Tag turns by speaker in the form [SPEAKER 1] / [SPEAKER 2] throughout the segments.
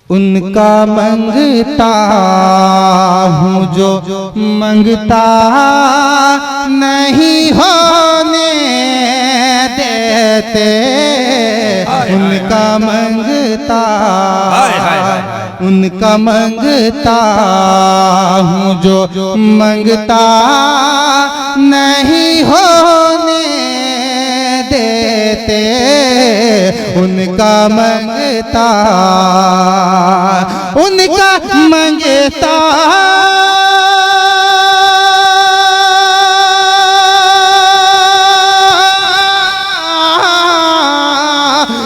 [SPEAKER 1] उनका मंगता हूँ जो मंगता नहीं होने देते। उनका मंगता उनका मंगता हूँ जो मंगता नहीं होने देते। उनका मंगता उनका मंगता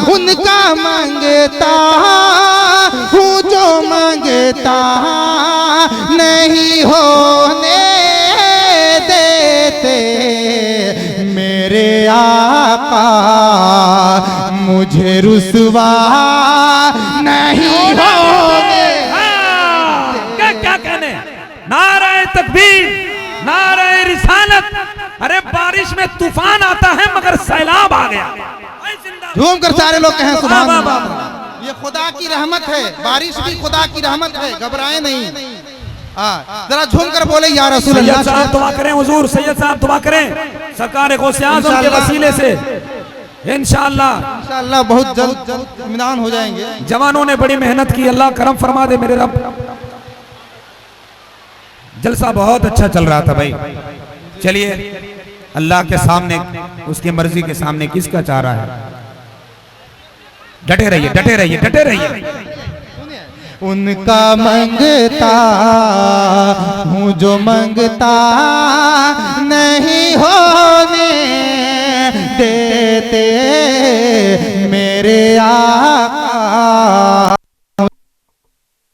[SPEAKER 1] उनका मंगता हूँ जो मंगता नहीं होने देते। मेरे आका मुझे रुसवा नहीं होने।
[SPEAKER 2] क्या कहने, नारे तकबीर, नारे रिसालत। अरे बारिश में तूफान आता है मगर सैलाब आ गया।
[SPEAKER 1] झूम कर सारे लोग कहें सुभान अल्लाह। ये खुदा की रहमत है, बारिश भी खुदा की रहमत है, घबराए नहीं। जरा झूम कर बोले या रसूल अल्लाह।
[SPEAKER 2] साहब दुआ करें, हुजूर सैयद साहब दुआ करें सरकार गौसे आज़म के वसीले से इंशाअल्लाह
[SPEAKER 1] बहुत जल्द इत्मीनान हो जाएंगे।
[SPEAKER 2] जवानों ने बड़ी मेहनत की, अल्लाह करम फरमा दे मेरे रब। जलसा बहुत अच्छा चल रहा था भाई। चलिए अल्लाह के सामने, उसकी मर्जी के सामने किसका चारा है। डटे रहिए, डटे रहिए, डटे रहिए।
[SPEAKER 1] उनका मंगता हूँ जो मंगता नहीं होने देते। मेरे आका